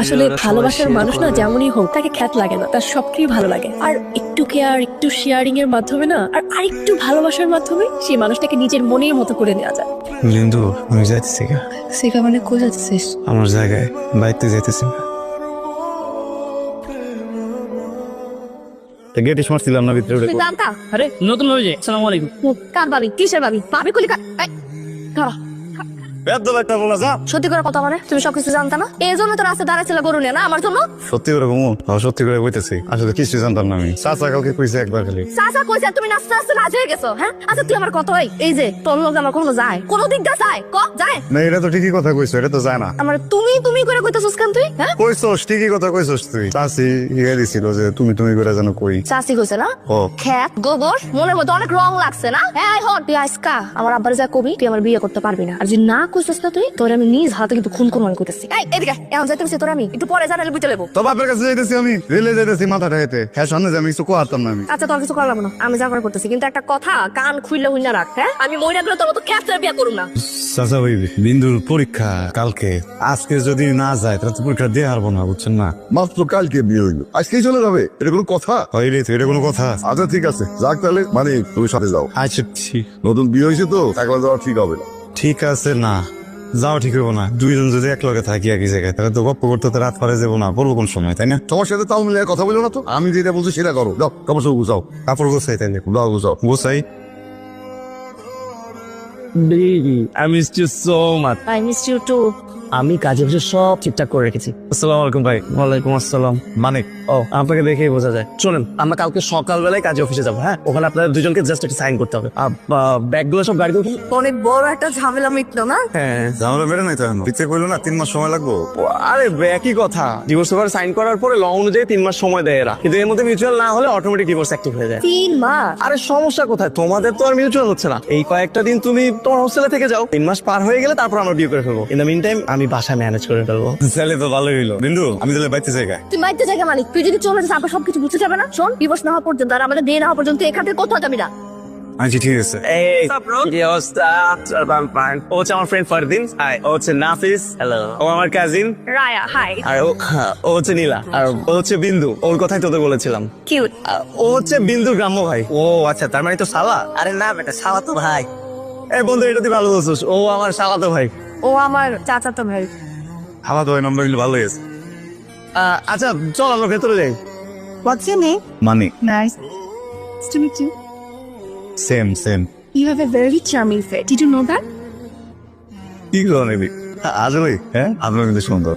আসলে ভালোবাসার মানুষ না যেমনই হোক তাকে খ্যাত লাগে না, তার সবটাই ভালো লাগে। আর একটু কেয়ার, একটু শেয়ারিং এর মাধ্যমে না, আর আরেকটু ভালোবাসার মাধ্যমে সেই মানুষটাকে নিজের মনের মতো করে নেওয়া যায়। লিন্দু, আমি যাইতেছি গা। সেটা মানে কোথায় যাচ্ছিস? আমার জায়গায় বাইতে যাইতেছি না। গেট মারছিলাম না ভিতরে। তুই জানতা? আরে নতুন ভাবি যে আসসালামু আলাইকুম। কার ভাবি? কিসের ভাবি? ভাবি কলি কার? ধরো সত্যি করে কথা মানে তুমি সবকিছু জানতা না? এই জন্য তো রাস্তা দাঁড়াচ্ছিল গরু নিয়ে না আমার জন্য। সত্যি করে ঘুমো, সত্যি করে বইতেছি। আসলে কিছু জানতাম না আমি। চাচা কালকে কইছে একবার খালি। চাচা কইছে তুমি নাচতে নাচতে রাজি হয়ে গেছো। হ্যাঁ আচ্ছা তুই আমার কত এই যে তোর লোক আমার কোনো যায় কোনো দিক দিয়ে যায় যায় না, এটা তো ঠিকই কথা কইছো, এটা তো যায় না। আমার তুমি তুমি করে কইতাছস কেন তুই? হ্যাঁ কইছস, ঠিকই কথা কইছস তুই। চাচি ইয়ে দিছিল যে তুমি তুমি করে যেন কই। চাচি কইছে না? ও খ্যাত গোবর মনের মধ্যে অনেক রং লাগছে না? হ্যাঁ হন তুই আজকা আমার আব্বার যা কবি তুই আমার বিয়ে করতে পারবি না। আর যদি না কইছস না তুই তোর আমি নিজ হাতে কিন্তু খুন করব কইতাছি। এই এদিকে এখন যাইতেছি তোর আমি একটু পরে জানালে বুঝতে লেবো। তো বাপের কাছে যাইতেছি আমি, রেলে যাইতেছি মাথাটা হেতে। হ্যাঁ সামনে যে আমি কিছু কোয়াতাম না আমি। আচ্ছা তোর কিছু করলাম না, আমি যা করে করতেছি। কিন্তু একটা কথা কান খুইলে হইনা রাখ। হ্যাঁ আমি মইরা গেলে তোর মতো খ্যাতের বিয়ে করুম না। চাচা ভাই, বিন্দুর পরীক্ষা কালকে। আজকে যদি না যায় তাহলে তো পরীক্ষা দিয়ে হারবো না, বুঝছেন না? মাত্র কালকে বিয়ে হইলো, আজকেই চলে যাবে? এটা কোনো কথা? হইলে তো এটা কোনো কথা? আচ্ছা ঠিক আছে, যাক তাহলে। মানে তুমি সাথে যাও, আচ্ছা নতুন বিয়ে হয়েছে তো, একলা যাওয়া ঠিক হবে না। ঠিক আছে। না যাও ঠিক হবো না। দুইজন যদি এক লগে থাকি একই জায়গায় তাহলে তো গপ্প করতে তো রাত পারে যাবো না, বলবো কোন সময়, তাই না? তোমার সাথে তাও মিলে কথা বলো না তো। আমি যেটা বলছি সেটা করো। যাও কাপড় সব গুছাও। কাপড় গোছাই, তাই না? যাও গুছাও। গোছাই। Baby I miss you so much. I miss you too. আমি কাজে বসে সব ঠিকঠাক করে রেখেছি। আসসালামু আলাইকুম ভাই। ওয়ালাইকুম আসসালাম। মানে ও আপনাকে দেখেই বোঝা যায়। চলেন আমরা কালকে সকালবেলায় কাজে অফিসে যাবো। হ্যাঁ ওখানে আপনাদের দুজনকে জাস্ট একটা সাইন করতে হবে। ব্যাগগুলো সব গাড়িতে উঠুন। অনেক বড় একটা ঝামেলা মিটলো না? হ্যাঁ ঝামেলা বেড়ে নাই তো এখন। পিছিয়ে কইলো না 3 মাস সময় লাগবো। আরে একই কথা, ডিভোর্স পেপার সাইন করার পরে ল অনুযায়ী 3 মাস সময় দেয় এরা, কিন্তু এর মধ্যে মিউচুয়াল না হলে অটোমেটিক ডিভোর্স অ্যাক্টিভ হয়ে যায়। 3 মাস? আরে সমস্যা কোথায়? তোমাদের তো আর মিউচুয়াল হচ্ছে না। এই কয়েকটা দিন তুমি তোমার হোস্টেলে থেকে যাও, 3 মাস পার হয়ে গেলে তারপর আমরা বিয়ে করে ফেলবো। ইন দ্য মিন টাইম আমি বাসা ম্যানেজ করে ফেলবো। তাহলে তো ভালোই হইলো। বিন্দু আমি তাহলে বাইতে জায়গায়। তুই মাইতে জায়গা মালিক, তুই যদি চলে যাস আবার সবকিছু বুঝতে যাবে না। শোন ডিভোর্স না হওয়া পর্যন্ত আর আমাদের বিয়ে না হওয়া পর্যন্ত এখান থেকে কোথাও যাবি না। আচ্ছা ঠিক আছে। এই কি অবস্থা? I'm fine. ও হচ্ছে আমার ফ্রেন্ড ফারদিন। হাই। ও হচ্ছে নাফিস। হ্যালো। ও আমার কাজিন। রায়া হাই। আর ও হচ্ছে নীলা। আর ও হচ্ছে বিন্দু। ওর কথাই তোদের বলেছিলাম। কিউট। ও হচ্ছে বিন্দুর গ্রাম্য ভাই। ও আচ্ছা, তার মানে তো শালা। আরে না বেটা, শালা তো ভাই। এই বন্ধু, এটা তুই ভালো বলছিস। ও আমার শালা তো ভাই। ও আমার চাচাতো ভাই। খাওয়া দাওয়া নম্বর কিন্তু ভালোই আছে। আচ্ছা চল আমরা ভেতরে যাই। What's your name? মানে Nice. Nice to meet you. Same. You have a very charming face. Did you know that? কি করো নেবি? আসলে হ্যাঁ, আপনার কিন্তু সুন্দর।